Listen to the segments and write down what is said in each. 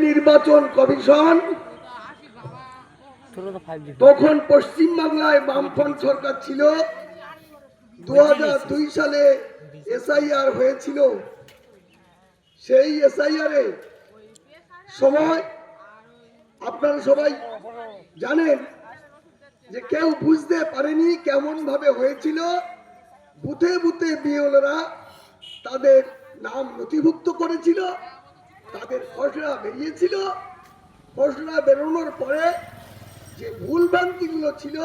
নির্বাচন কমিশন তখন পশ্চিম বাংলায় বামফ্রন্ট সরকার ছিল। 2002 সালে এসআইআর হয়েছিল। সেই এসআইআর এ সময় আপনারা সবাই জানেন যে কেউ বুঝতে পারেনি কেমন ভাবে হয়েছিল। বুথে বুথে বিএলওরা তাদের নাম নথিভুক্ত করেছিল, তাদের খসড়া বেরিয়েছিল। খসড়া বেরোনোর পরে যে ভুলভ্রান্তিগুলো ছিল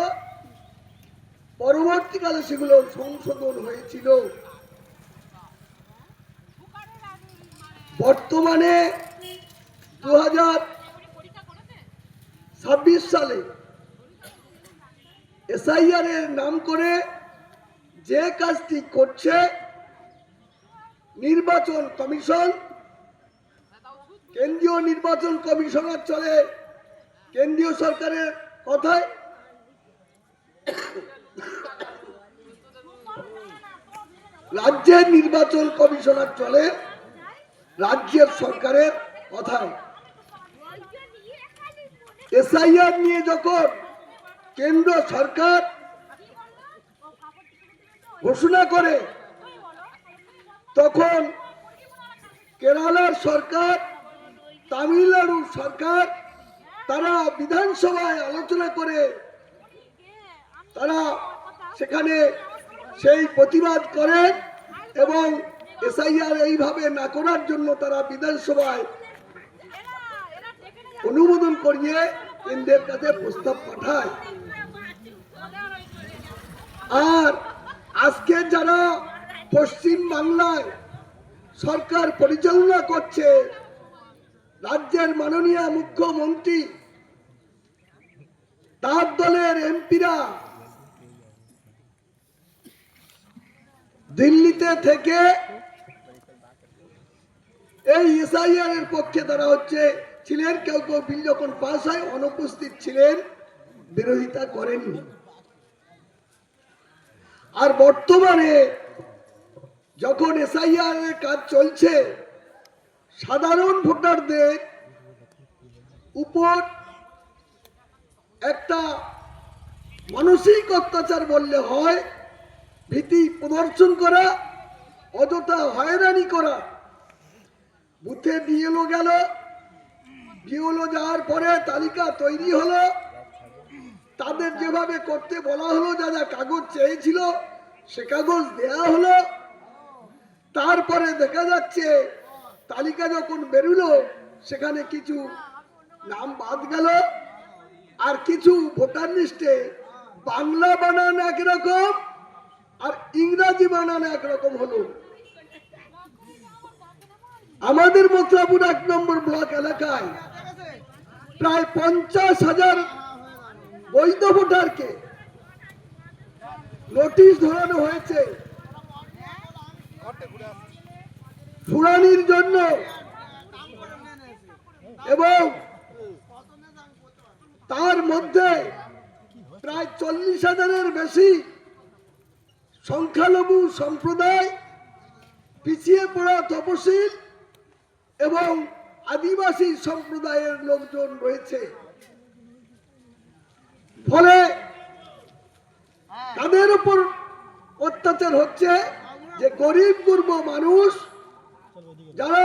পরবর্তীকালে সেগুলো সংশোধন হয়েছিল। বর্তমানে 2026 সালে এসআইআর এর নাম করে যে কাজটি করছে নির্বাচন কমিশন, কেন্দ্রীয় নির্বাচন কমিশনার চলে কেন্দ্রীয় সরকারের কথায়, রাজ্যের নির্বাচন কমিশনার চলে রাজ্যের সরকারের কথায়। এসআইআর নিয়ে যখন কেন্দ্র সরকার ঘোষণা করে তখন কেরালার সরকার, তামিলনাড়ুর সরকার তারা বিধানসভায় আলোচনা করে তারা সেখানে সেই প্রতিবাদ করেন এবং এসআইআর এইভাবে না করার জন্য তারা বিধানসভায় অনুমোদন করিয়ে কেন্দ্রের কাছে প্রস্তাব পাঠায়। আর আজকে যারা পশ্চিম বাংলায় সরকার পরিচালনা করছে, রাজ্যের মাননীয় মুখ্যমন্ত্রী, তার দলের এমপিরা দিল্লিতে থেকে এই এসআইআর এর পক্ষে তারা ছিলেন। কেউ কেউ বিল যখন পাস হয় অনুপস্থিত ছিলেন, বিরোধিতা করেননি। আর বর্তমানে যখন এসআইআর এর কাজ চলছে, সাধারণ ভোটারদের উপর একটা মানসিক অত্যাচার বললে হয়, ভীতি প্রদর্শন করা, অযথা হয়রানি করা। বুথে বিএলও গেল, বিএলও যাওয়ার পরে তালিকা তৈরি হলো, তাদের যেভাবে করতে বলা হলো, যা যা কাগজ চেয়েছিল সে কাগজ দেয়া হলো। তারপরে দেখা যাচ্ছে তালিকা যখন বেরোলো সেখানে কিছু নাম বাদ গেল, আর কিছু ভোটার লিস্টে বাংলা বানান একরকম আর ইংরাজি বানান একরকম হলো। আমাদের মথুরাপুর 1 নম্বর ব্লক এলাকায় প্রায় 50,000 বৈধ ভোটারকে নোটিশ ধরানো হয়েছে শুনানির জন্য, এবং তার মধ্যে প্রায় 40,000-এর বেশি সংখ্যালঘু সম্প্রদায়, পিছিয়ে পড়া তপশিল এবং আদিবাসী সম্প্রদায়ের লোকজন রয়েছে। ফলে তাদের উপর অত্যাচার হচ্ছে যে গরিব গুরব মানুষ যারা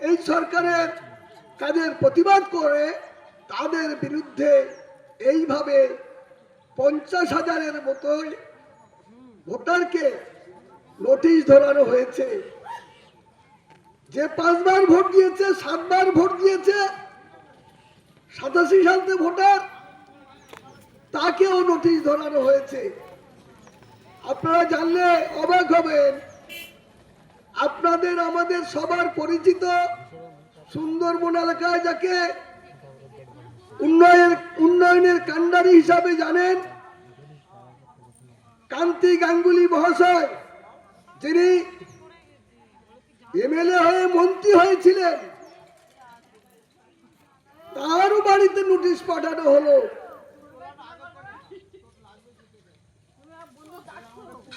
এই সরকারের কাজের প্রতিবাদ করে, তাদের বিরুদ্ধে এইভাবে 50,000-এর মতো ভোটারকে নোটিশ ধরানো হয়েছে। যে 5 বার ভোট দিয়েছে, 7 বার ভোট দিয়েছে, 87 সালে ভোটার, তাকেও নোটিশ ধরানো হয়েছে। আপনারা জানলে অবাক হবেন, আপনাদের আমাদের সবার পরিচিত সুন্দরবন এলাকায় যাকে উন্নয়নের কান্ডারি হিসাবে জানেন, কান্তি গাঙ্গুলি মহাশয়, যিনি এমএলএ হয়ে মন্ত্রী হয়েছিলেন, তারও বাড়িতে নোটিশ পাঠানো হলো।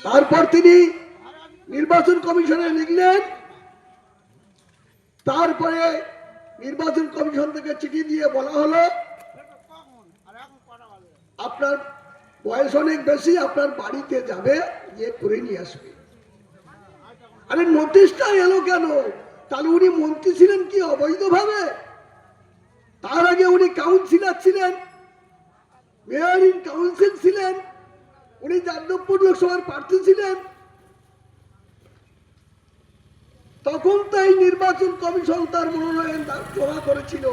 তারপর তিনি নির্বাচন কমিশনে লিখলেন, তারপরে নির্বাচন কমিশন থেকে চিঠি দিয়ে বলা হলো আপনার বয়স অনেক বেশি, আপনার বাড়িতে যাবে, ইয়ে করে নিয়ে আসবে। আরে নোটিশটা এলো কেন? তাহলে উনি মন্ত্রী ছিলেন কি অবৈধভাবে? তার আগে উনি কাউন্সিলর ছিলেন, মেয়র ইন কাউন্সিল ছিলেন, উনি যাদবপুর লোকসভার প্রার্থী ছিলেন। তখন তাই নির্বাচন কমিশন তার মনোনয়ন জমা করেছিল।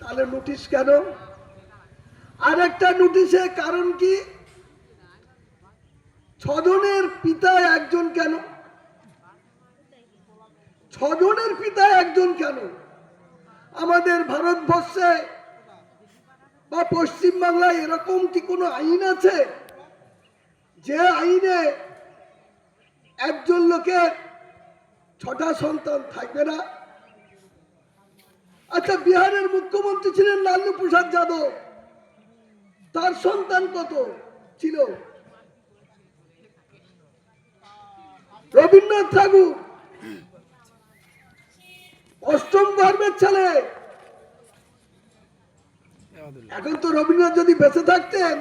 তাহলে নোটিশ কেন? আর একটা নোটিশে কারণ কি? 6 জনের পিতা একজন কেন? 6 জনের পিতা একজন কেন? আমাদের ভারতবর্ষে বা পশ্চিম বাংলায় এরকম কি কোনো আইন আছে যে আইনে একজন লোকের 6টা সন্তান থাকবে না? আচ্ছা, বিহারের মুখ্যমন্ত্রী ছিলেন লালু প্রসাদ যাদব, তার সন্তান কত ছিল? রবীন্দ্রনাথ ঠাকুর 8ম গর্ভের ছেলে। এখন তো রবীন্দ্রনাথ যদি বেঁচে থাকতেন